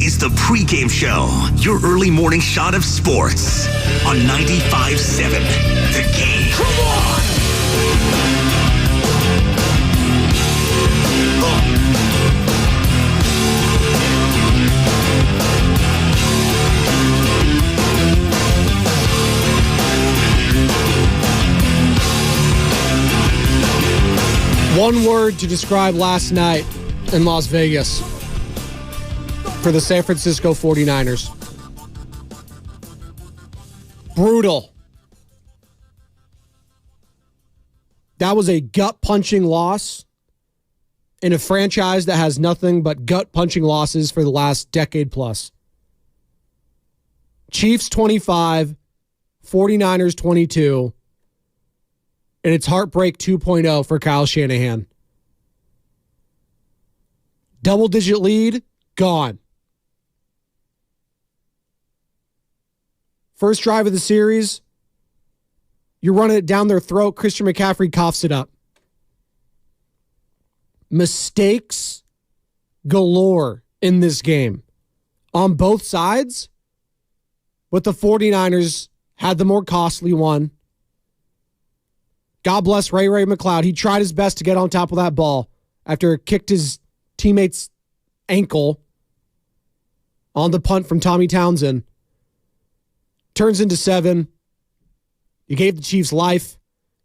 is the Pregame Show, your early morning shot of sports on 95.7 The Game. Come on! One word to describe last night in Las Vegas for the San Francisco 49ers. Brutal. That was a gut-punching loss in a franchise that has nothing but gut-punching losses for the last decade plus. Chiefs 25, 49ers 22, and it's heartbreak 2.0 for Kyle Shanahan. Double-digit lead, gone. First drive of the series, you're running it down their throat. Christian McCaffrey coughs it up. Mistakes galore in this game on both sides, but the 49ers had the more costly one. God bless Ray McLeod. He tried his best to get on top of that ball after it kicked his teammate's ankle on the punt from Tommy Townsend. Turns into 7. You gave the Chiefs life.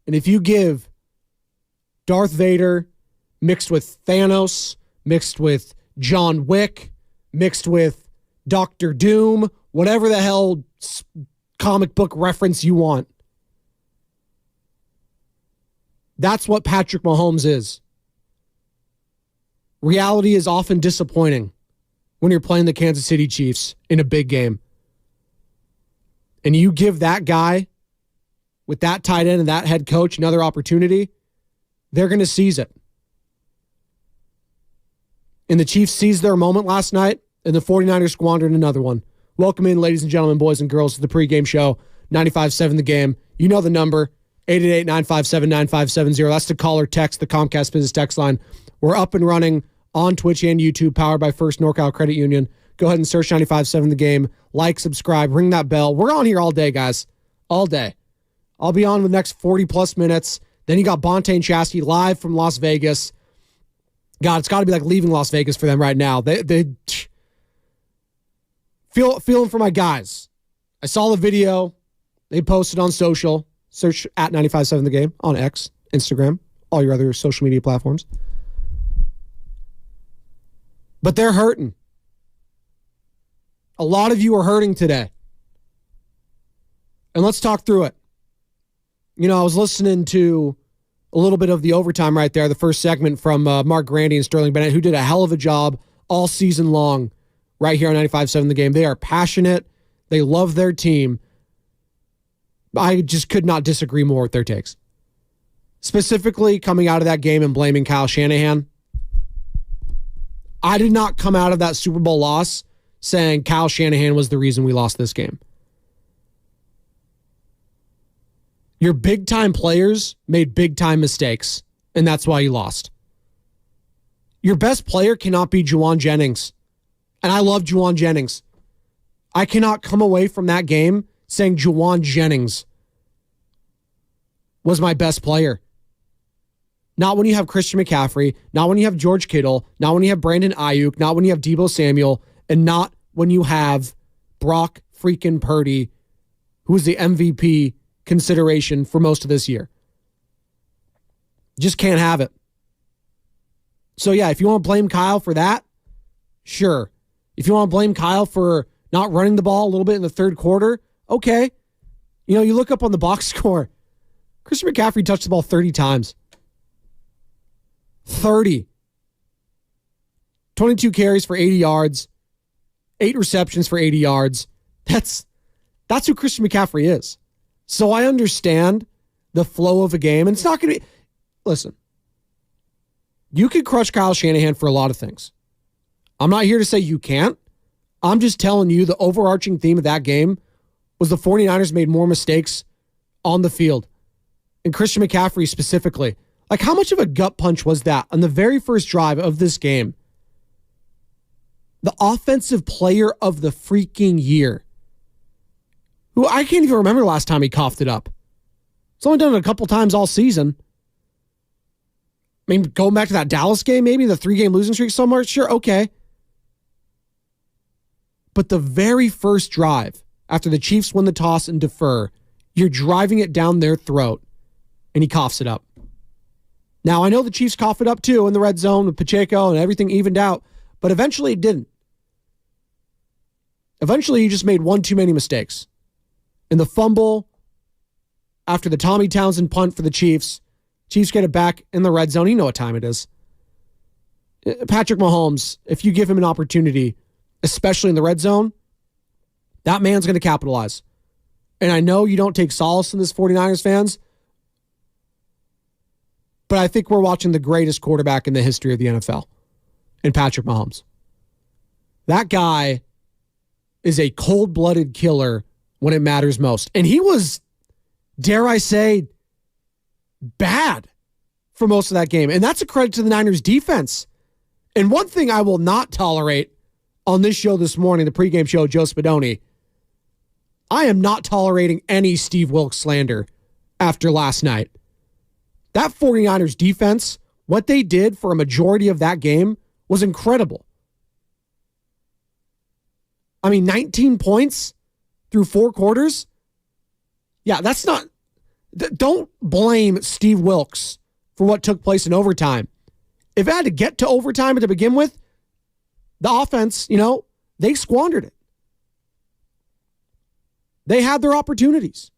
And if you give Darth Vader mixed with Thanos, mixed with John Wick, mixed with Doctor Doom, whatever the hell comic book reference you want, that's what Patrick Mahomes is. Reality is often disappointing when you're playing the Kansas City Chiefs in a big game. And you give that guy with that tight end and that head coach another opportunity, they're going to seize it. And the Chiefs seized their moment last night, and the 49ers squandered another one. Welcome in, ladies and gentlemen, boys and girls, to the Pregame Show, 95.7 The Game. You know the number, 888-957-9570. That's the call or text, the Comcast Business text line. We're up and running on Twitch and YouTube, powered by First NorCal Credit Union. Go ahead and search 95.7 The Game. Like, subscribe, ring that bell. We're on here all day, guys. All day. I'll be on the next 40-plus minutes. Then you got Bonte and Chastity live from Las Vegas. God, it's got to be like leaving Las Vegas for them right now. They feeling for my guys. I saw the video they posted on social. Search at 95.7 The Game on X, Instagram, all your other social media platforms. But they're hurting. A lot of you are hurting today. And let's talk through it. You know, I was listening to a little bit of the overtime right there, the first segment from Mark Grandy and Sterling Bennett, who did a hell of a job all season long right here on 95.7 The Game. They are passionate. They love their team. I just could not disagree more with their takes. Specifically, coming out of that game and blaming Kyle Shanahan. I did not come out of that Super Bowl loss saying Kyle Shanahan was the reason we lost this game. Your big-time players made big-time mistakes, and that's why you lost. Your best player cannot be Juwan Jennings, and I love Juwan Jennings. I cannot come away from that game saying Juwan Jennings was my best player. Not when you have Christian McCaffrey, not when you have George Kittle, not when you have Brandon Ayuk, not when you have Deebo Samuel, and not when you have Brock freaking Purdy, who is the MVP consideration for most of this year. Just can't have it. So yeah, if you want to blame Kyle for that, sure. If you want to blame Kyle for not running the ball a little bit in the third quarter, okay. You know, you look up on the box score. Christian McCaffrey touched the ball 30 times. 30. 22 carries for 80 yards. 8 receptions for 80 yards. That's who Christian McCaffrey is. So I understand the flow of a game. And it's not going to be... Listen. You can crush Kyle Shanahan for a lot of things. I'm not here to say you can't. I'm just telling you the overarching theme of that game was the 49ers made more mistakes on the field. And Christian McCaffrey specifically. Like, how much of a gut punch was that on the very first drive of this game? the offensive player of the freaking year, who I can't even remember the last time he coughed it up. It's only done it a couple times all season. I mean, going back to that Dallas game, maybe the 3-game losing streak somewhere, sure, okay. But the very first drive, after the Chiefs win the toss and defer, you're driving it down their throat, and he coughs it up. Now, I know the Chiefs cough it up too in the red zone with Pacheco and everything evened out, but eventually it didn't. Eventually, he just made one too many mistakes. In the fumble, after the Tommy Townsend punt for the Chiefs get it back in the red zone. You know what time it is. Patrick Mahomes, if you give him an opportunity, especially in the red zone, that man's going to capitalize. And I know you don't take solace in this 49ers fans, but I think we're watching the greatest quarterback in the history of the NFL in Patrick Mahomes. That guy is a cold-blooded killer when it matters most. And he was, dare I say, bad for most of that game. And that's a credit to the Niners defense. And one thing I will not tolerate on this show this morning, the pregame show, Joe Spadoni, I am not tolerating any Steve Wilks slander after last night. That 49ers defense, what they did for a majority of that game was incredible. I mean, 19 points through 4 quarters. Yeah, that's not... Don't blame Steve Wilks for what took place in overtime. If it had to get to overtime to begin with, the offense, they squandered it. They had their opportunities.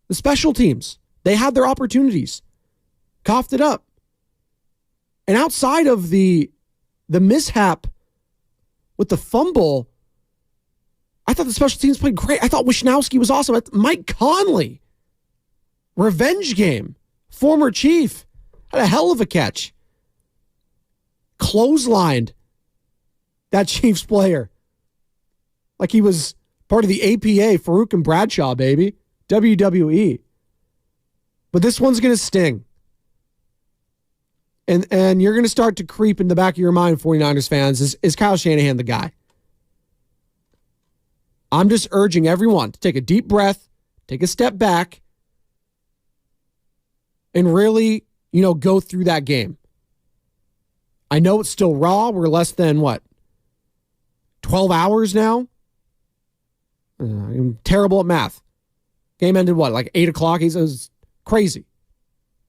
The special teams, they had their opportunities. Coughed it up. And outside of the mishap with the fumble, I thought the special teams played great. I thought Wishnowski was awesome. Mike Conley, revenge game, former Chief, had a hell of a catch. Clotheslined that Chiefs player like he was part of the APA, Farouk and Bradshaw, baby. WWE. But this one's going to sting. And you're going to start to creep in the back of your mind, 49ers fans, is Kyle Shanahan the guy? I'm just urging everyone to take a deep breath, take a step back, and really, go through that game. I know it's still raw. We're less than, 12 hours now? I'm terrible at math. Game ended, 8 o'clock? It was crazy.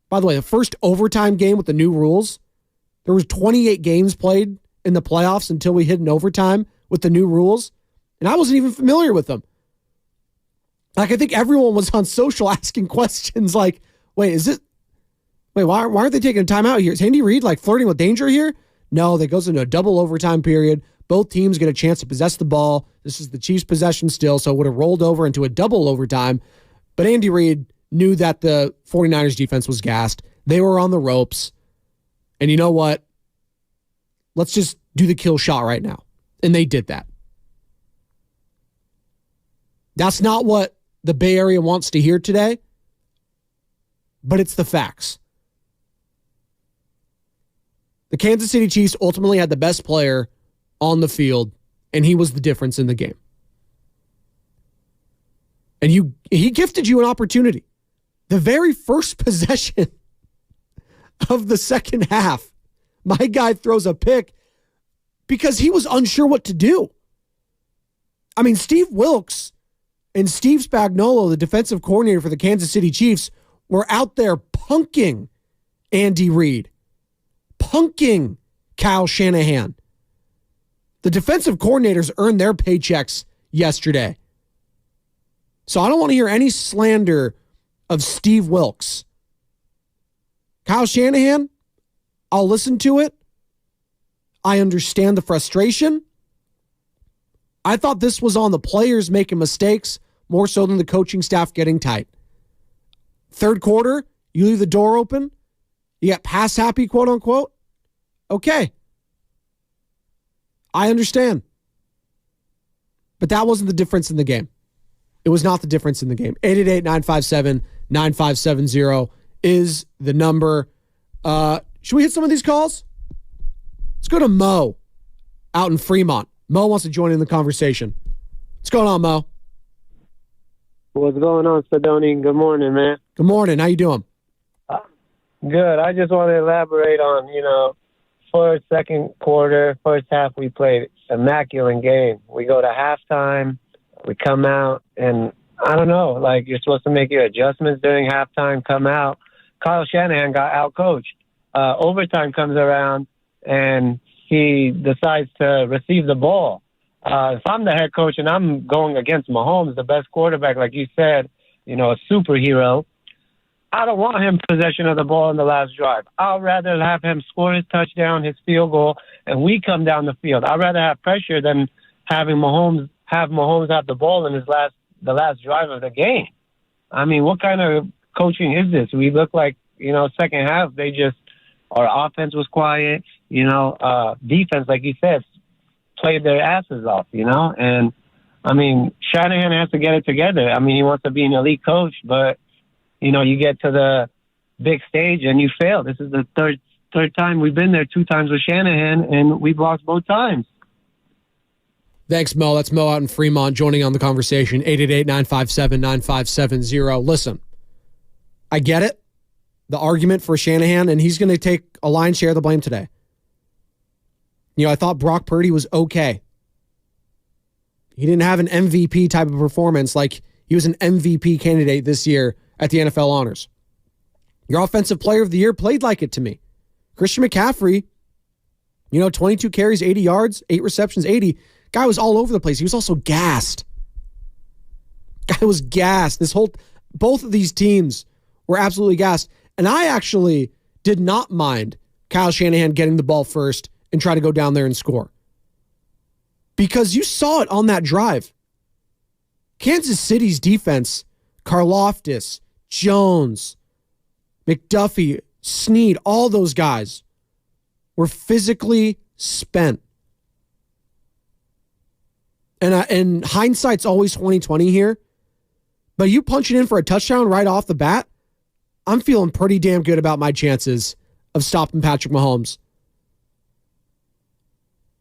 By the way, the first overtime game with the new rules, there was 28 games played in the playoffs until we hit an overtime with the new rules, and I wasn't even familiar with them. I think everyone was on social asking questions like, why aren't they taking a timeout here? Is Andy Reid flirting with danger here? No, that goes into a double overtime period. Both teams get a chance to possess the ball. This is the Chiefs' possession still, so it would have rolled over into a double overtime. But Andy Reid knew that the 49ers defense was gassed. They were on the ropes. And you know what? Let's just do the kill shot right now. And they did that. That's not what the Bay Area wants to hear today, but it's the facts. The Kansas City Chiefs ultimately had the best player on the field, and he was the difference in the game. And he gifted you an opportunity. The very first possession of the second half, my guy throws a pick because he was unsure what to do. I mean, Steve Wilks and Steve Spagnuolo, the defensive coordinator for the Kansas City Chiefs, were out there punking Andy Reid, punking Kyle Shanahan. The defensive coordinators earned their paychecks yesterday. So I don't want to hear any slander of Steve Wilks. Kyle Shanahan, I'll listen to it. I understand the frustration. I thought this was on the players making mistakes more so than the coaching staff getting tight. Third quarter, you leave the door open. You get pass happy, quote unquote. Okay. I understand. But that wasn't the difference in the game. It was not the difference in the game. 888-957-9570 is the number. Should we hit some of these calls? Let's go to Mo out in Fremont. Mo wants to join in the conversation. What's going on, Mo? What's going on, Spadoni? Good morning, man. Good morning. How you doing? Good. I just want to elaborate on, first, second quarter, first half, we played immaculate game. We go to halftime, we come out, and I don't know, like you're supposed to make your adjustments during halftime, come out. Kyle Shanahan got out-coached. Overtime comes around, and he decides to receive the ball. If I'm the head coach and I'm going against Mahomes, the best quarterback, like you said, a superhero, I don't want him possession of the ball in the last drive. I'd rather have him score his touchdown, his field goal, and we come down the field. I'd rather have pressure than having Mahomes have the ball in the last drive of the game. I mean, what kind of coaching is this? We look like, second half, our offense was quiet, defense, like you said, played their asses off, and I mean, Shanahan has to get it together. I mean, he wants to be an elite coach, but you get to the big stage and you fail. This is the third time we've been there, 2 times with Shanahan, and we've lost both times. Thanks, Mo. That's Mo out in Fremont joining on the conversation. 888-957-9570. Listen, I get it. The argument for Shanahan, and he's going to take a lion's share of the blame today. I thought Brock Purdy was okay. He didn't have an MVP type of performance like he was an MVP candidate this year at the NFL Honors. Your offensive player of the year played like it to me. Christian McCaffrey, 22 carries, 80 yards, 8 receptions, 80. Guy was all over the place. He was also gassed. Guy was gassed. Both of these teams were absolutely gassed. And I actually did not mind Kyle Shanahan getting the ball first and try to go down there and score. Because you saw it on that drive. Kansas City's defense, Karlaftis, Jones, McDuffie, Snead, all those guys were physically spent. And hindsight's always 20/20 here. But you punch it in for a touchdown right off the bat, I'm feeling pretty damn good about my chances of stopping Patrick Mahomes.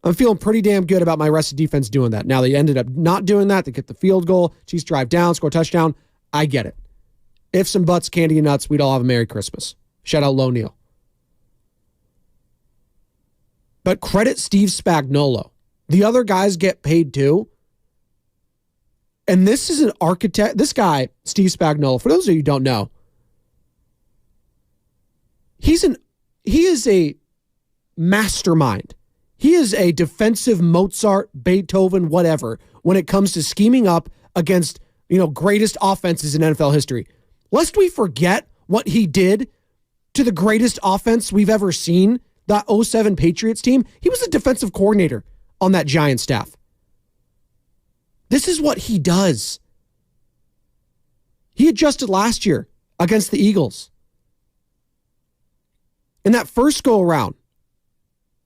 I'm feeling pretty damn good about my rested defense doing that. Now, they ended up not doing that. They get the field goal. Chiefs drive down, score a touchdown. I get it. Ifs and buts, candy and nuts, we'd all have a Merry Christmas. Shout out Low Neal. But credit Steve Spagnuolo. The other guys get paid too. And this is an architect. This guy, Steve Spagnuolo, for those of you who don't know, he is a mastermind. He is a defensive Mozart, Beethoven, whatever, when it comes to scheming up against, greatest offenses in NFL history. Lest we forget what he did to the greatest offense we've ever seen, that 2007 Patriots team. He was a defensive coordinator on that Giant staff. This is what he does. He adjusted last year against the Eagles. In that first go-around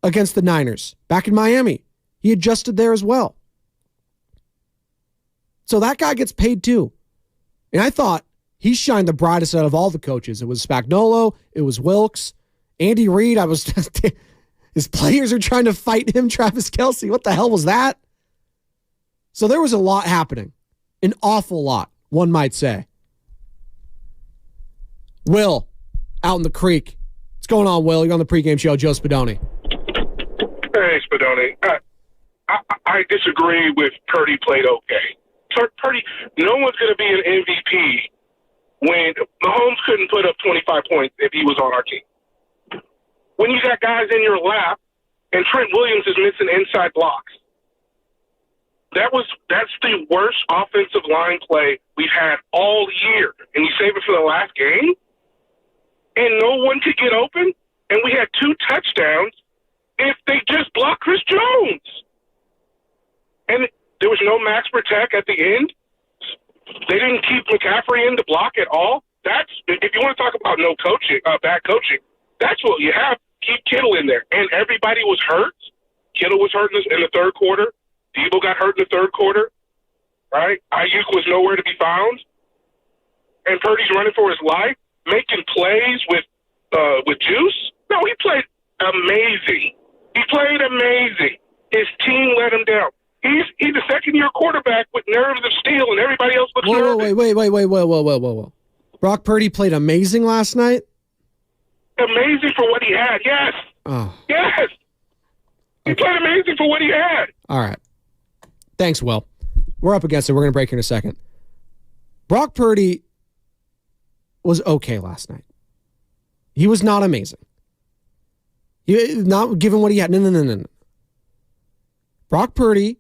against the Niners back in Miami, he adjusted there as well. So that guy gets paid too. And I thought he shined the brightest out of all the coaches. It was Spagnuolo. It was Wilkes. Andy Reid. His players are trying to fight him. Travis Kelce. What the hell was that? So there was a lot happening. An awful lot, one might say. Will, out in the creek. What's going on, Will? You're on the pregame show. Joe Spadoni. Hey, Spadoni. I disagree with Purdy played okay. Purdy, no one's going to be an MVP when Mahomes couldn't put up 25 points if he was on our team. When you got guys in your lap and Trent Williams is missing inside blocks. That's the worst offensive line play we've had all year. And you save it for the last game? And no one could get open? And we had 2 touchdowns if they just blocked Chris Jones. And there was no max protect at the end. They didn't keep McCaffrey in the block at all. If you want to talk about no coaching, bad coaching, that's what you have. Keep Kittle in there. And everybody was hurt. Kittle was hurt in the third quarter. Debo got hurt in the third quarter. Right? Ayuk was nowhere to be found. And Purdy's running for his life, making plays with Juice. No, he played amazing. He played amazing. His team let him down. He's a second-year quarterback with nerves of steel, and everybody else looks nervous. Whoa. Brock Purdy played amazing last night? Amazing for what he had, yes. Oh. Yes. He played amazing for what he had. All right. Thanks, Will. We're up against it. We're going to break here in a second. Brock Purdy was okay last night. He was not amazing. Not given what he had. No. Brock Purdy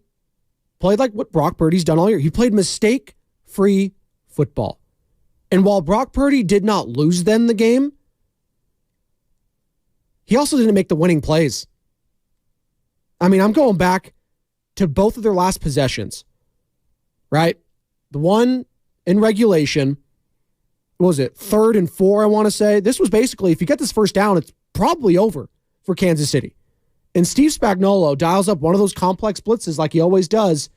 played like what Brock Purdy's done all year. He played mistake-free football. And while Brock Purdy did not lose them the game, he also didn't make the winning plays. I mean, I'm going back to both of their last possessions, right? The one in regulation, what was it, 3rd and 4, I want to say. This was basically, if you get this first down, it's probably over for Kansas City. And Steve Spagnuolo dials up one of those complex blitzes like he always does.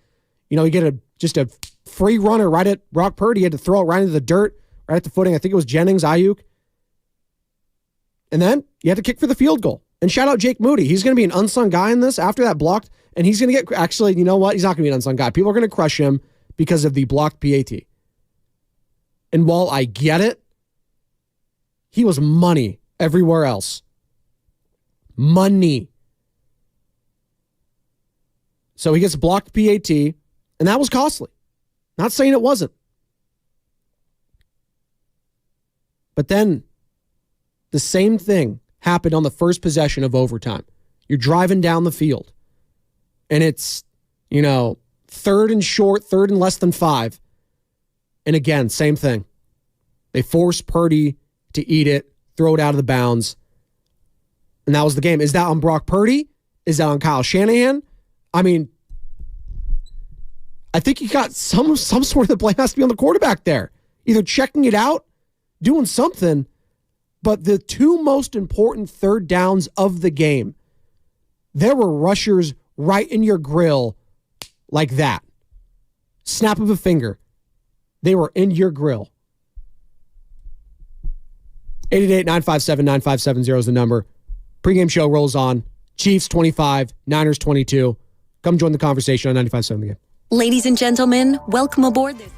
You know, you get just a free runner right at Brock Purdy. He had to throw it right into the dirt, right at the footing. I think it was Jennings, Ayuk. And then you had to kick for the field goal. And shout out Jake Moody. He's going to be an unsung guy in this after that blocked. And he's going to get, actually, you know what? He's not going to be an unsung guy. People are going to crush him because of the blocked PAT. And while I get it, he was money everywhere else. Money. So he gets blocked PAT, and that was costly. Not saying it wasn't. But then the same thing happened on the first possession of overtime. You're driving down the field, and it's, 3rd and short, 3rd and less than 5. And again, same thing. They force Purdy to eat it, throw it out of the bounds, and that was the game. Is that on Brock Purdy? Is that on Kyle Shanahan? I mean, I think you got some sort of the blame has to be on the quarterback there. Either checking it out, doing something, but the two most important third downs of the game, there were rushers right in your grill like that. Snap of a finger. They were in your grill. 888-957-9570 is the number. Pregame show rolls on. Chiefs 25, Niners 22. Come join the conversation on 95.7 The Game. Ladies and gentlemen, welcome aboard this.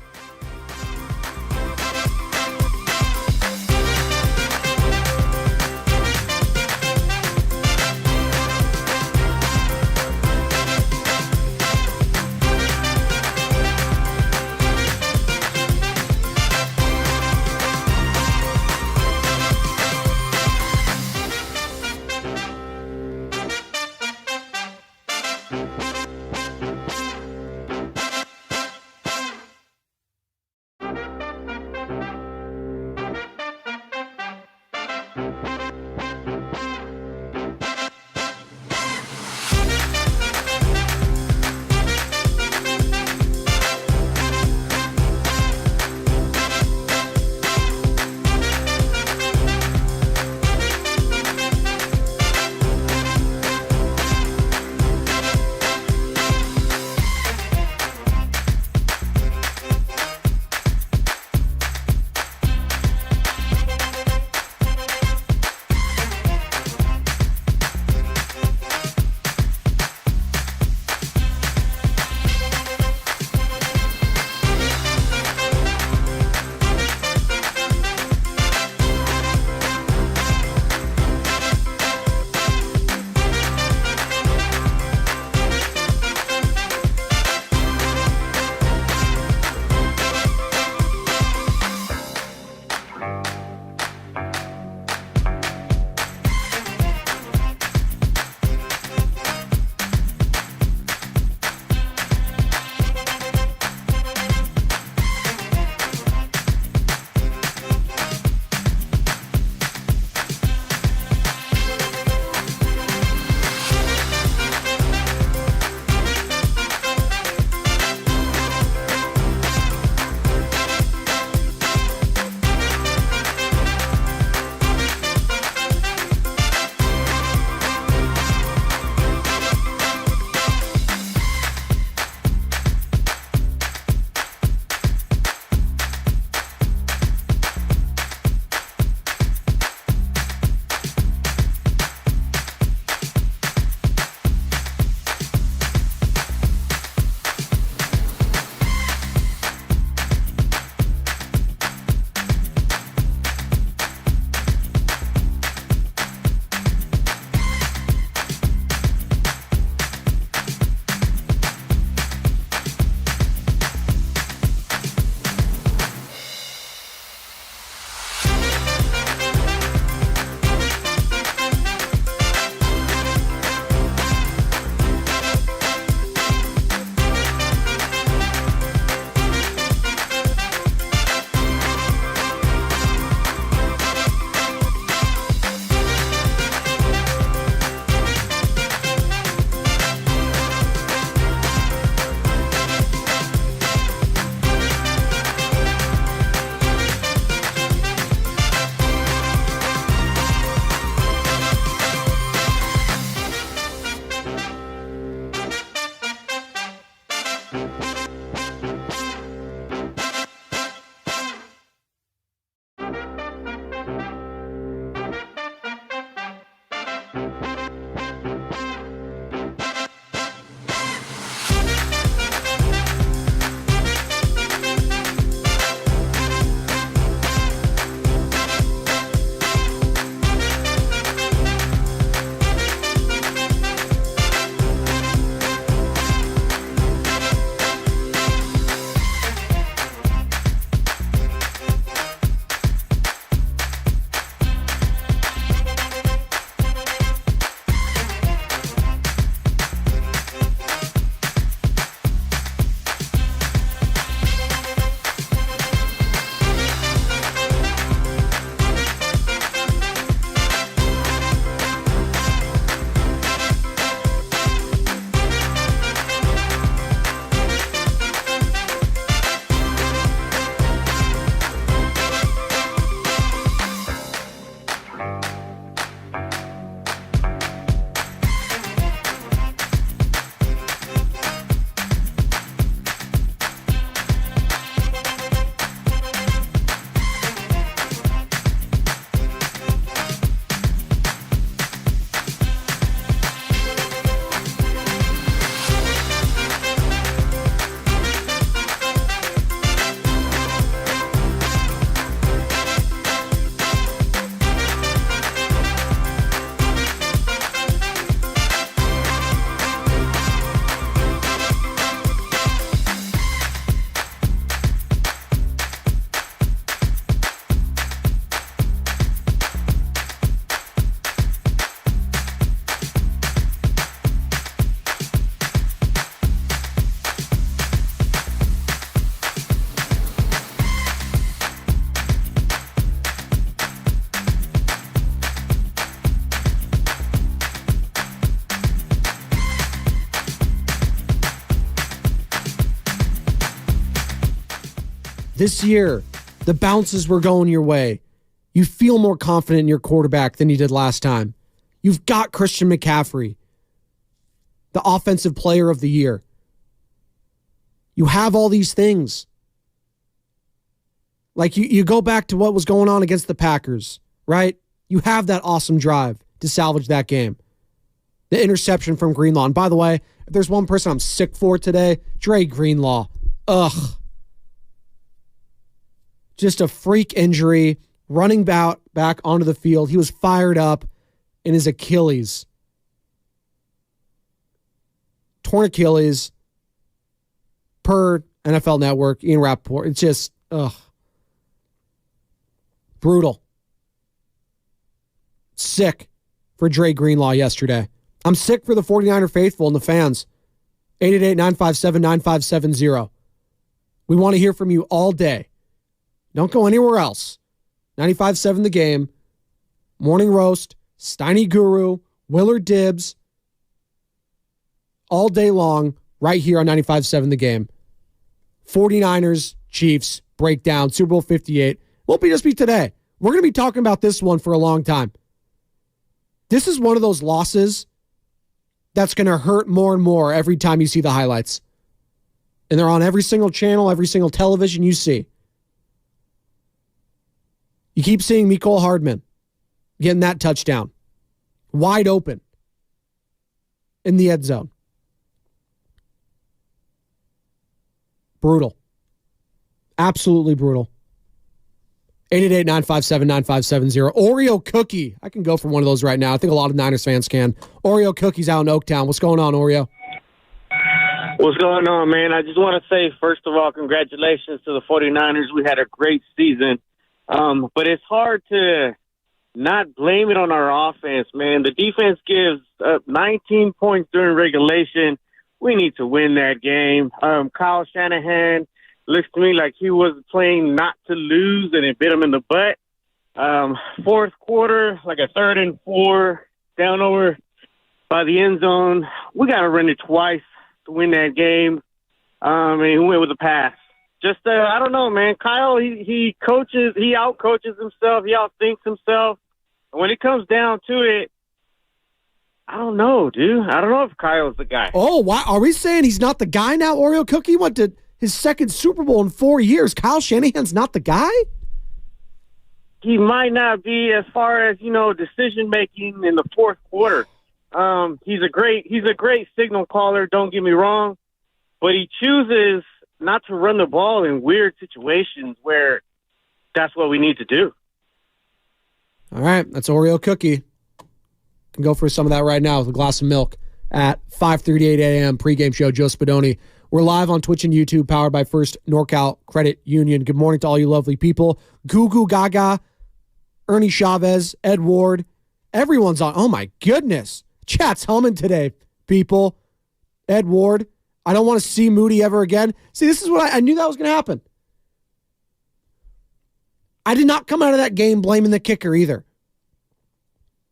this year, the bounces were going your way. You feel more confident in your quarterback than you did last time. You've got Christian McCaffrey, the offensive player of the year. You have all these things. Like you go back to what was going on against the Packers, right? You have that awesome drive to salvage that game. The interception from Greenlaw. And by the way, if there's one person I'm sick for today, Dre Greenlaw. Ugh. Just a freak injury, running back onto the field. He was fired up in his Achilles. Torn Achilles per NFL Network, Ian Rappaport. It's just, brutal. Sick for Dre Greenlaw yesterday. I'm sick for the 49er faithful and the fans. 888-957-9570. We want to hear from you all day. Don't go anywhere else. 95.7 The Game, Morning Roast, Steiny Guru, Willard Dibbs, all day long, right here on 95.7 The Game. 49ers, Chiefs, breakdown, Super Bowl 58. Won't just be today. We're going to be talking about this one for a long time. This is one of those losses that's going to hurt more and more every time you see the highlights. And they're on every single channel, every single television you see. You keep seeing Mecole Hardman getting that touchdown. Wide open in the end zone. Brutal. Absolutely brutal. 888-957-9570. Oreo cookie. I can go for one of those right now. I think a lot of Niners fans can. Oreo cookies out in Oaktown. What's going on, Oreo? What's going on, man? I just want to say, first of all, congratulations to the 49ers. We had a great season. But it's hard to not blame it on our offense, man. The defense gives up 19 points during regulation. We need to win that game. Kyle Shanahan looks to me like he was playing not to lose, and it bit him in the butt. Fourth quarter, like a 3rd and 4, down over by the end zone. We got to run it twice to win that game. And he went with a pass. Just, I don't know, man. Kyle, he coaches, he out-coaches himself, he out-thinks himself. And when it comes down to it, I don't know, dude. I don't know if Kyle's the guy. Oh, why are we saying he's not the guy now, Oreo Cookie? He went to his second Super Bowl in 4 years. Kyle Shanahan's not the guy? He might not be as far as, decision-making in the fourth quarter. He's a great signal caller, don't get me wrong. But he chooses not to run the ball in weird situations where that's what we need to do. All right, that's Oreo Cookie. Can go for some of that right now with a glass of milk at 5:38 a.m. pregame show. Joe Spadoni. We're live on Twitch and YouTube, powered by First NorCal Credit Union. Good morning to all you lovely people. Goo Goo Gaga, Ernie Chavez, Ed Ward. Everyone's on. Oh, my goodness. Chat's humming today, people. Ed Ward. I don't want to see Moody ever again. See, this is what I knew that was going to happen. I did not come out of that game blaming the kicker either.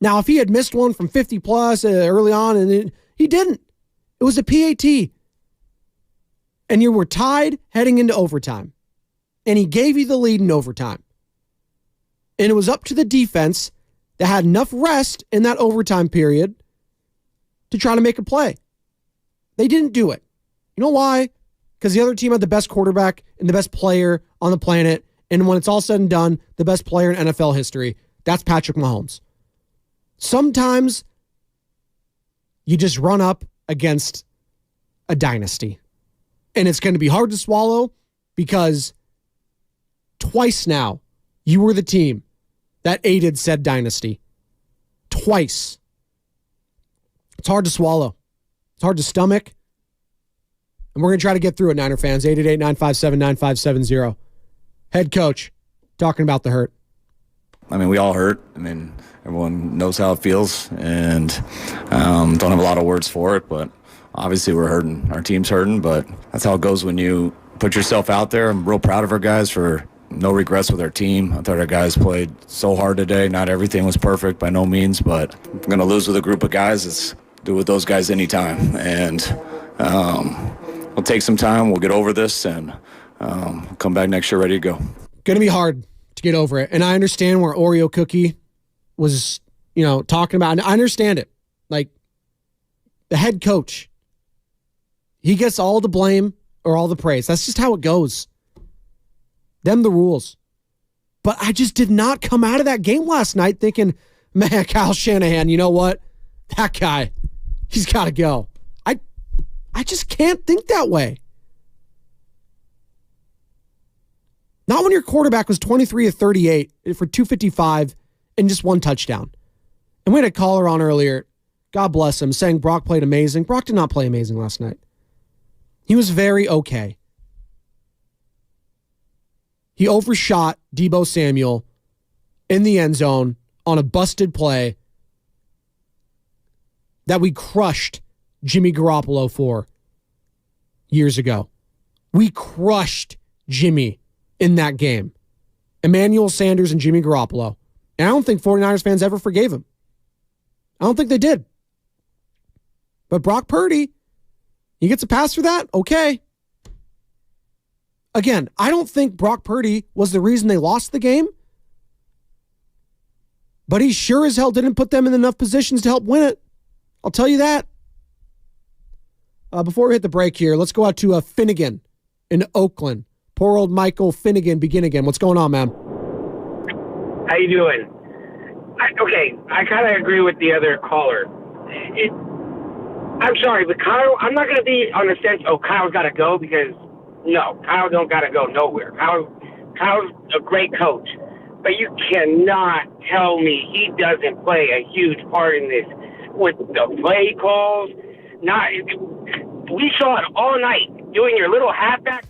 Now, if he had missed one from 50-plus early on, and he didn't. It was a PAT. And you were tied heading into overtime. And he gave you the lead in overtime. And it was up to the defense that had enough rest in that overtime period to try to make a play. They didn't do it. You know why? Because the other team had the best quarterback and the best player on the planet. And when it's all said and done, the best player in NFL history. That's Patrick Mahomes. Sometimes you just run up against a dynasty. And it's going to be hard to swallow because twice now you were the team that aided said dynasty. Twice. It's hard to swallow. It's hard to stomach. And we're going to try to get through it, Niner fans. 888-957-9570. Head coach talking about the hurt. I mean, we all hurt. I mean, everyone knows how it feels, and don't have a lot of words for it, but obviously we're hurting. Our team's hurting, but that's how it goes when you put yourself out there. I'm real proud of our guys for no regrets with our team. I thought our guys played so hard today. Not everything was perfect by no means, but if I'm going to lose with a group of guys, let's do it with those guys anytime. And we'll take some time. We'll get over this, and come back next year ready to go. Going to be hard to get over it. And I understand where Oreo Cookie was, talking about. And I understand it. Like, the head coach, he gets all the blame or all the praise. That's just how it goes. Them the rules. But I just did not come out of that game last night thinking, man, Kyle Shanahan, you know what? That guy, he's got to go. I just can't think that way. Not when your quarterback was 23 of 38 for 255 and just one touchdown. And we had a caller on earlier, God bless him, saying Brock played amazing. Brock did not play amazing last night. He was very okay. He overshot Deebo Samuel in the end zone on a busted play that we crushed Jimmy Garoppolo for years ago. We crushed Jimmy in that game. Emmanuel Sanders and Jimmy Garoppolo. And I don't think 49ers fans ever forgave him. I don't think they did. But Brock Purdy, he gets a pass for that? Okay. Again, I don't think Brock Purdy was the reason they lost the game. But he sure as hell didn't put them in enough positions to help win it. I'll tell you that. Before we hit the break here, let's go out to Finnegan in Oakland. Poor old Michael Finnegan begin again. What's going on, man? How you doing? I kind of agree with the other caller. I'm sorry, but Kyle, I'm not going to be on the sense, Kyle's got to go, because no, Kyle don't got to go nowhere. Kyle's a great coach, but you cannot tell me he doesn't play a huge part in this with the play calls. We saw it all night doing your little halfback.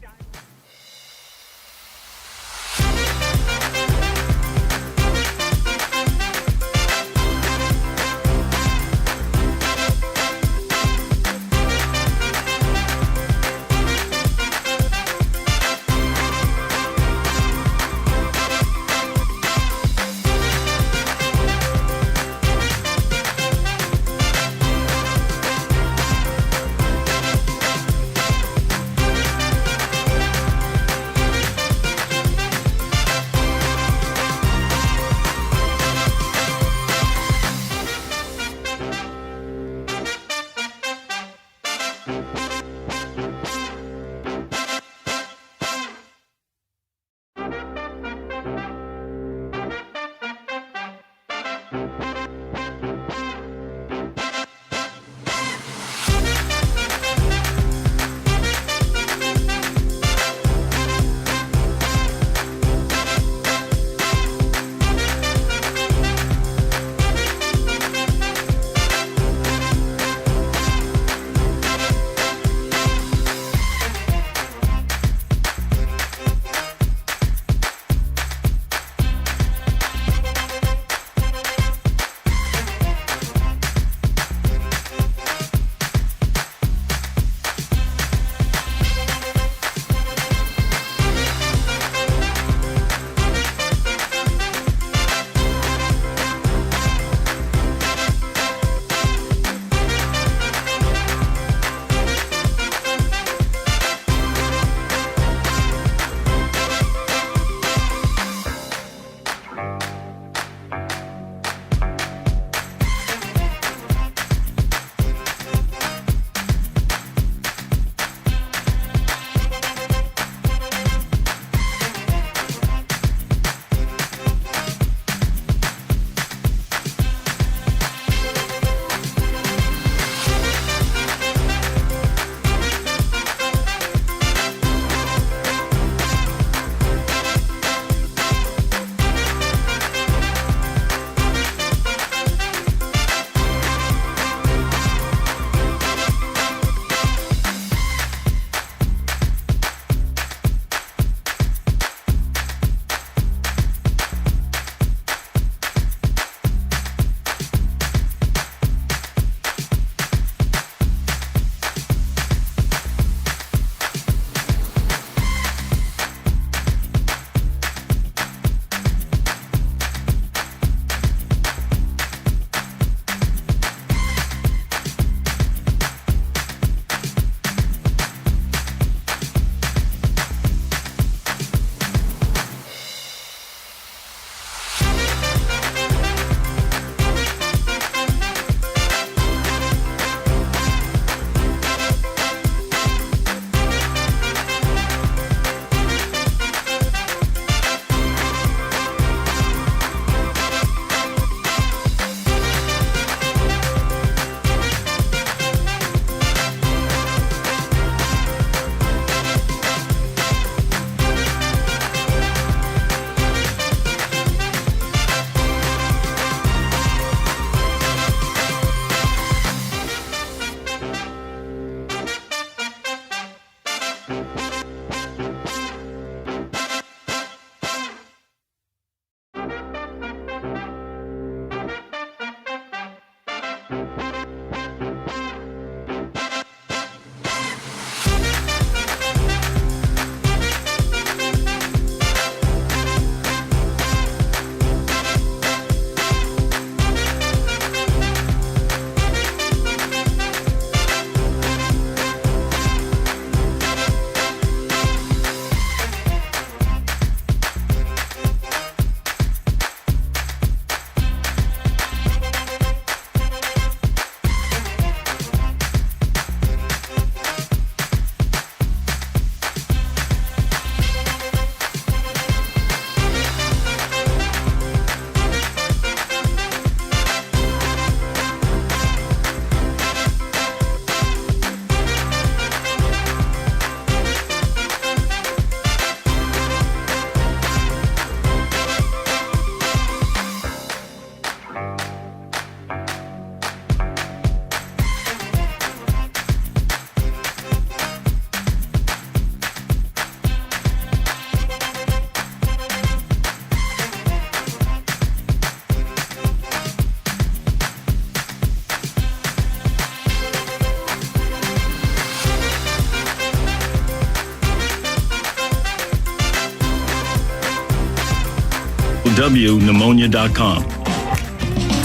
pneumonia.com.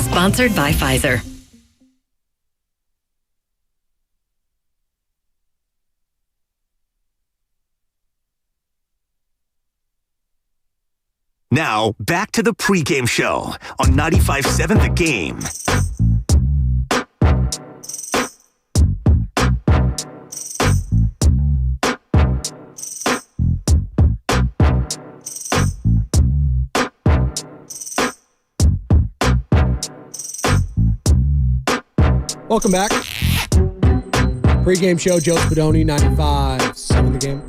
Sponsored by Pfizer. Now, back to the pregame show on 95.7 The Game. Welcome back. Pregame show, Joe Spadoni, 95.7 The Game.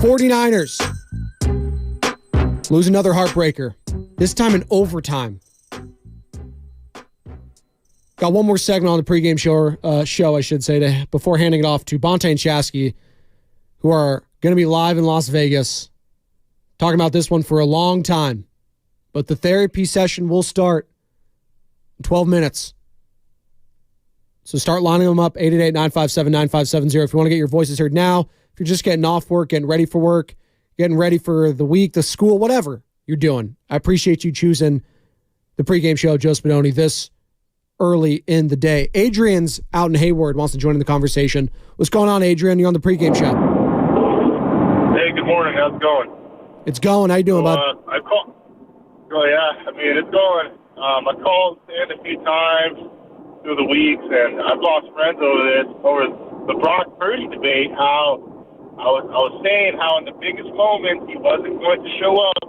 '49ers lose another heartbreaker, this time in overtime. Got one more segment on the pregame show, I should say, before handing it off to Bonta and Shasky, who are going to be live in Las Vegas, talking about this one for a long time. But the therapy session will start in 12 minutes. So start lining them up, 888-957-9570. If you want to get your voices heard now, if you're just getting off work, getting ready for work, getting ready for the week, the school, whatever you're doing, I appreciate you choosing the pregame show, Joe Spadoni, this early in the day. Adrian's out in Hayward, wants to join in the conversation. What's going on, Adrian? You're on the pregame show. Hey, good morning. How's it going? It's going. How you doing, bud? I called. Oh, yeah. I mean, it's going. I called in a few times through the weeks, and I've lost friends over the Brock Purdy debate. How I was saying how in the biggest moment he wasn't going to show up,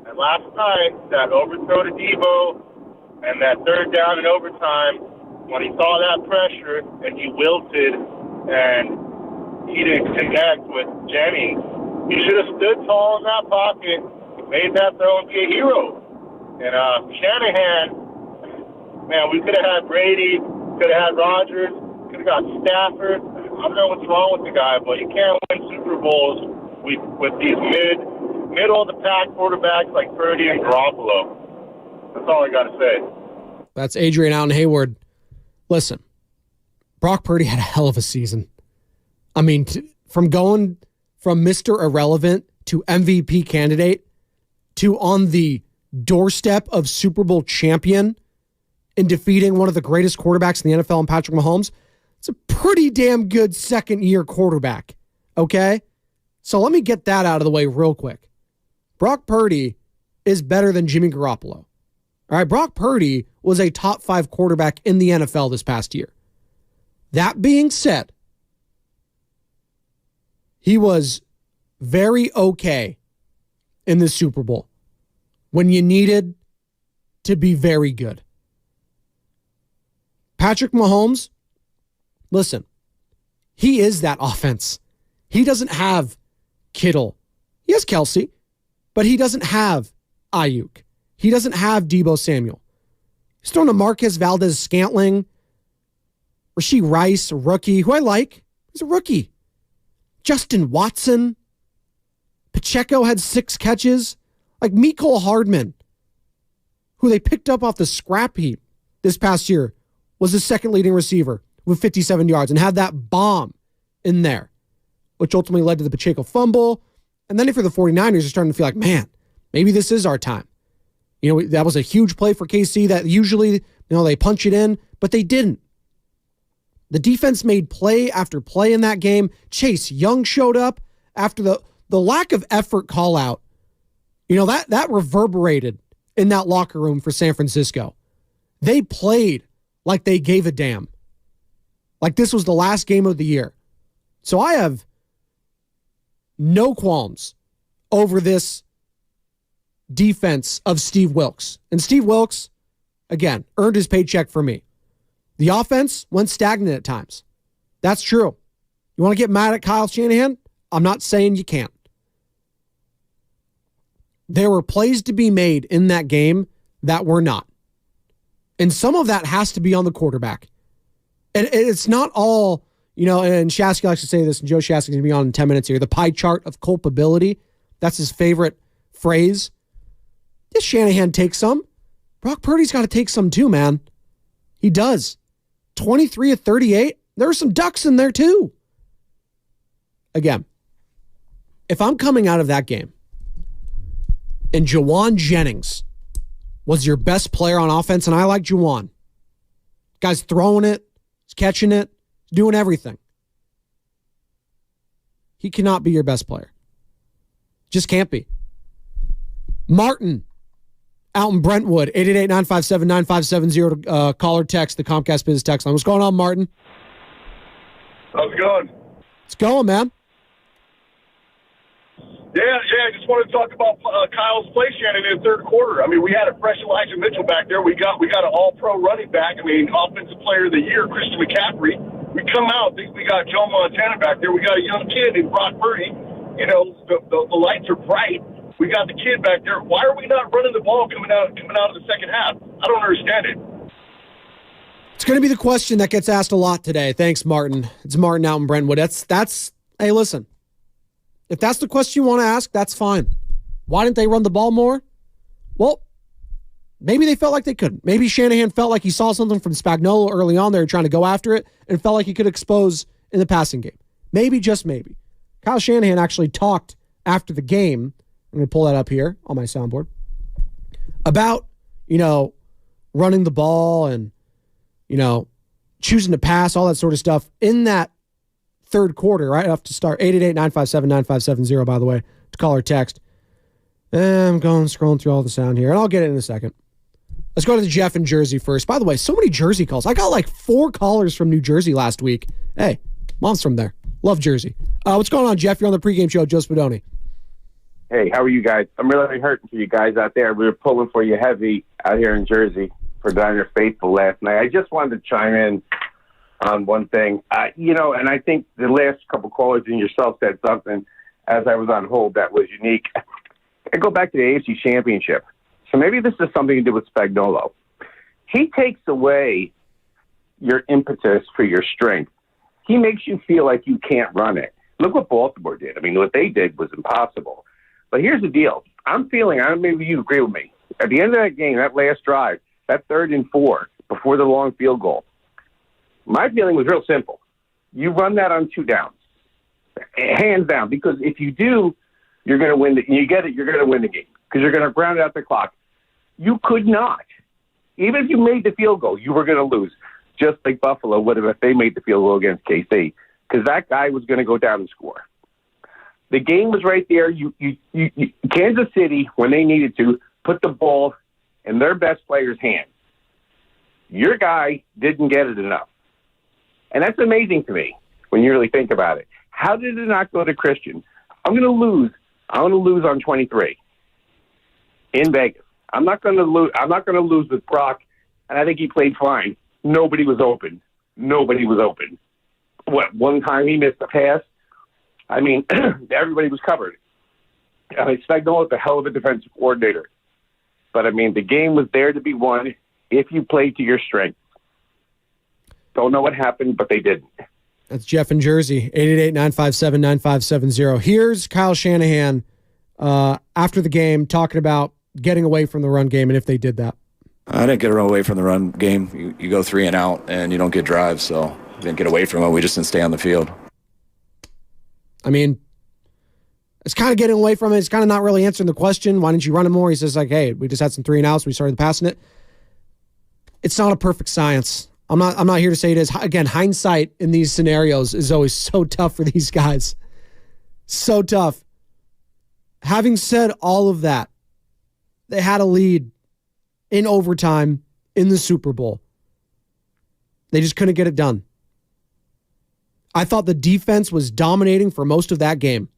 and last night that overthrow to Debo and that third down in overtime, when he saw that pressure and he wilted and he didn't connect with Jennings, he should have stood tall in that pocket, made that throw, and be a hero. And Shanahan, man, we could have had Brady, could have had Rodgers, could have got Stafford. I don't know what's wrong with the guy, but you can't win Super Bowls with these middle of the pack quarterbacks like Purdy and Garoppolo. That's all I got to say. That's Adrian out in Hayward. Listen, Brock Purdy had a hell of a season. I mean, from going from Mr. Irrelevant to MVP candidate to on the doorstep of Super Bowl champion and defeating one of the greatest quarterbacks in the NFL in Patrick Mahomes, it's a pretty damn good second-year quarterback, okay? So let me get that out of the way real quick. Brock Purdy is better than Jimmy Garoppolo. All right, Brock Purdy was a top 5 quarterback in the NFL this past year. That being said, he was very okay in the Super Bowl when you needed to be very good. Patrick Mahomes, listen, he is that offense. He doesn't have Kittle. He has Kelsey, but he doesn't have Ayuk. He doesn't have Deebo Samuel. He's throwing to Marquez Valdez-Scantling, Rashee Rice, a rookie, who I like. He's a rookie. Justin Watson. Pacheco had 6 catches. Like Mecole Hardman, who they picked up off the scrap heap this past year, was the second leading receiver with 57 yards and had that bomb in there, which ultimately led to the Pacheco fumble. And then if you're the 49ers, you're starting to feel like, man, maybe this is our time. You know, that was a huge play for KC that usually, they punch it in, but they didn't. The defense made play after play in that game. Chase Young showed up after the lack of effort call out. That reverberated in that locker room for San Francisco. They played like they gave a damn. Like this was the last game of the year. So I have no qualms over this defense of Steve Wilks. And Steve Wilks, again, earned his paycheck for me. The offense went stagnant at times. That's true. You want to get mad at Kyle Shanahan? I'm not saying you can't. There were plays to be made in that game that were not. And some of that has to be on the quarterback. And it's not all, and Shasky likes to say this, and Joe Shasky's going to be on in 10 minutes here, the pie chart of culpability. That's his favorite phrase. Yes, Shanahan takes some. Brock Purdy's got to take some too, man. He does. 23 of 38. There were some ducks in there too. again, if I'm coming out of that game and Juwan Jennings was your best player on offense, and I like Juwan, guy's throwing it, he's catching it, doing everything. He cannot be your best player. Just can't be. Martin, out in Brentwood, 888-957-9570 to call or text the Comcast Business text line. What's going on, Martin? How's it going? It's going, man. Yeah, I just wanted to talk about Kyle's play, Shannon, in the third quarter. I mean, we had a fresh Elijah Mitchell back there. We got an all-pro running back. I mean, offensive player of the year, Christian McCaffrey. We come out, we got Joe Montana back there. We got a young kid in Brock Purdy. You know, the lights are bright. We got the kid back there. Why are we not running the ball coming out of the second half? I don't understand it. It's going to be the question that gets asked a lot today. Thanks, Martin. It's Martin out in Brentwood. That's. Hey, listen. If that's the question you want to ask, that's fine. Why didn't they run the ball more? Well, maybe they felt like they couldn't. Maybe Shanahan felt like he saw something from Spagnuolo early on. They were trying to go after it and felt like he could expose in the passing game. Maybe, just maybe. Kyle Shanahan actually talked after the game. I'm going to pull that up here on my soundboard. About, running the ball and, choosing to pass, all that sort of stuff in that third quarter, right off to start. 888-957-9570, by the way, to call or text. I'm scrolling through all the sound here, and I'll get it in a second. Let's go to the Jeff in Jersey first. By the way, so many Jersey calls. I got like 4 callers from New Jersey last week. Hey, mom's from there. Love Jersey. What's going on, Jeff? You're on the pregame show, Joe Spadoni. Hey, how are you guys? I'm really hurting for you guys out there. We were pulling for you heavy out here in Jersey for Diner Faithful last night. I just wanted to chime in on one thing. And I think the last couple callers and yourself said something as I was on hold that was unique. I go back to the AFC Championship. So maybe this is something to do with Spagnuolo. He takes away your impetus for your strength. He makes you feel like you can't run it. Look what Baltimore did. I mean, what they did was impossible. But here's the deal. I'm feeling, maybe you agree with me, at the end of that game, that last drive, that 3rd and 4, before the long field goal, my feeling was real simple. You run that on 2 downs, hands down, because if you do, you're going to win. You're going to win the game because you're going to round out the clock. You could not. Even if you made the field goal, you were going to lose, just like Buffalo would have if they made the field goal against K-State, because that guy was going to go down and score. The game was right there. Kansas City, when they needed to, put the ball in their best player's hands. Your guy didn't get it enough. And that's amazing to me when you really think about it. How did it not go to Christian? I'm going to lose. I'm going to lose on 23 in Vegas. I'm not going to lose. I'm not going to lose with Brock, and I think he played fine. Nobody was open. One time he missed a pass? I mean, everybody was covered. I mean, Spagnuolo is a hell of a defensive coordinator. But, I mean, the game was there to be won if you played to your strengths. Don't know what happened, but they didn't. That's Jeff in Jersey, 888-957-9570. Here's Kyle Shanahan after the game talking about getting away from the run game and if they did that. I didn't get away from the run game. You go 3 and out, and you don't get drives, so we didn't get away from it. We just didn't stay on the field. I mean, it's kind of getting away from it. It's kind of not really answering the question. Why didn't you run it more? He says, like, hey, we just had some 3 and outs. We started passing it. It's not a perfect science. I'm not here to say it is. Again, hindsight in these scenarios is always so tough for these guys. So tough. Having said all of that, they had a lead in overtime in the Super Bowl. They just couldn't get it done. I thought the defense was dominating for most of that game.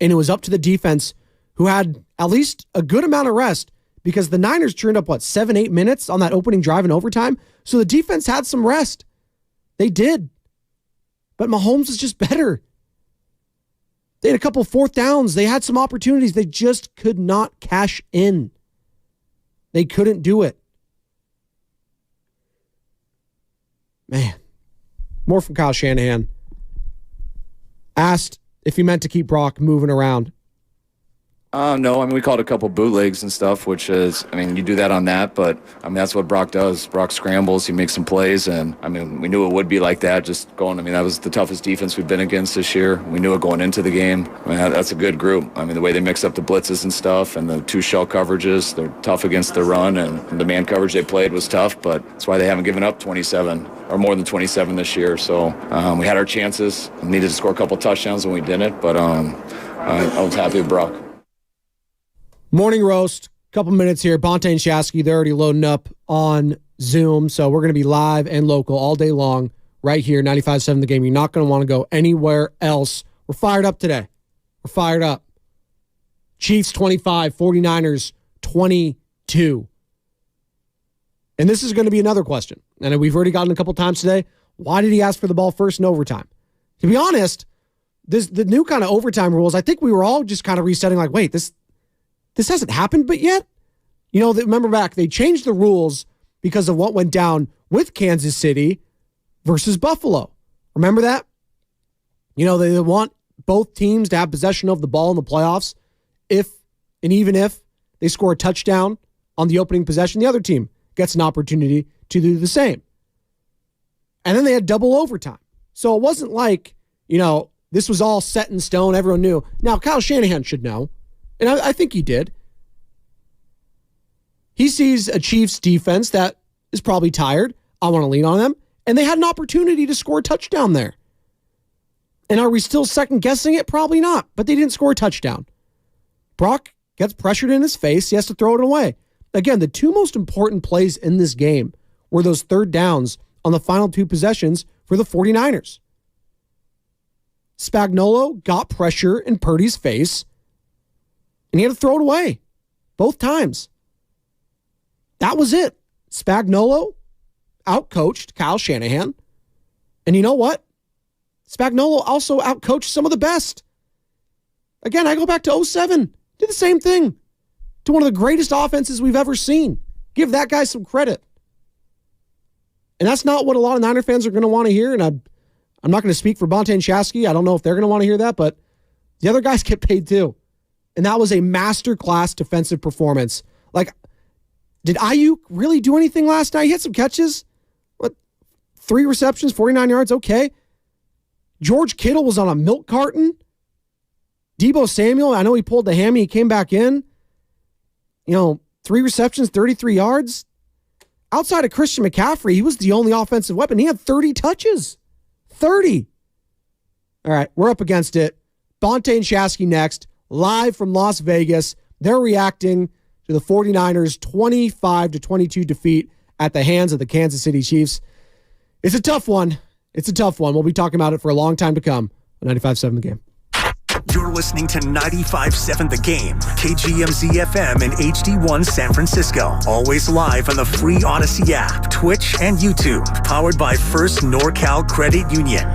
And it was up to the defense, who had at least a good amount of rest, because the Niners churned up, 7-8 minutes on that opening drive in overtime? So the defense had some rest. They did. But Mahomes is just better. They had a couple 4th downs. They had some opportunities. They just could not cash in. They couldn't do it. Man. More from Kyle Shanahan. Asked if he meant to keep Brock moving around. No, I mean, we called a couple bootlegs and stuff, which is, I mean, you do that on that, but, I mean, that's what Brock does. Brock scrambles, he makes some plays, and, I mean, we knew it would be like that, just going, I mean, that was the toughest defense we've been against this year. We knew it going into the game. I mean, that's a good group. I mean, the way they mix up the blitzes and stuff and the two shell coverages, they're tough against the run, and the man coverage they played was tough, but that's why they haven't given up 27 or more than 27 this year. So we had our chances, needed to score a couple touchdowns, and we didn't, but I was happy with Brock. Morning roast, couple minutes here. Bonte and Shasky, they're already loading up on Zoom, so we're going to be live and local all day long right here, 95.7 The Game. You're not going to want to go anywhere else. We're fired up today. We're fired up. Chiefs 25, 49ers 22. And this is going to be another question, and we've already gotten a couple times today. Why did he ask for the ball first in overtime? To be honest, the new kind of overtime rules, I think we were all just kind of resetting like, wait, this hasn't happened but yet? You know, remember back, they changed the rules because of what went down with Kansas City versus Buffalo. Remember that? You know, they want both teams to have possession of the ball in the playoffs if and even if they score a touchdown on the opening possession, the other team gets an opportunity to do the same. And then they had double overtime. So it wasn't like, you know, this was all set in stone. Everyone knew. Now, Kyle Shanahan should know. And I think he did. He sees a Chiefs defense that is probably tired. I want to lean on them. And they had an opportunity to score a touchdown there. And are we still second guessing it? Probably not. But they didn't score a touchdown. Brock gets pressured in his face. He has to throw it away. Again, the two most important plays in this game were those third downs on the final two possessions for the 49ers. Spagnuolo got pressure in Purdy's face, and he had to throw it away both times. That was it. Spagnuolo outcoached Kyle Shanahan. And you know what? Spagnuolo also outcoached some of the best. Again, I go back to 2007. Did the same thing to one of the greatest offenses we've ever seen. Give that guy some credit. And that's not what a lot of Niner fans are going to want to hear. And I'm not going to speak for Bonte and Shasky. I don't know if they're going to want to hear that, but the other guys get paid too. And that was a masterclass defensive performance. Like, did Ayuk really do anything last night? He had some catches. What? 3 receptions, 49 yards. Okay. George Kittle was on a milk carton. Deebo Samuel, I know he pulled the hammy. He came back in. 3 receptions, 33 yards. Outside of Christian McCaffrey, he was the only offensive weapon. He had 30 touches. 30. All right, we're up against it. Bonte and Shasky next, live from Las Vegas. They're reacting to the 49ers' 25-22 defeat at the hands of the Kansas City Chiefs. It's a tough one. We'll be talking about it for a long time to come on 95.7 The Game. You're listening to 95.7 The Game, KGMZ FM and HD1 San Francisco. Always live on the free Odyssey app, Twitch, and YouTube. Powered by First NorCal Credit Union.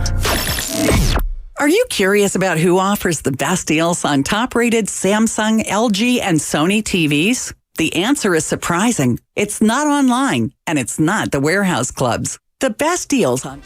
Are you curious about who offers the best deals on top-rated Samsung, LG, and Sony TVs? The answer is surprising. It's not online, and it's not the warehouse clubs. The best deals on...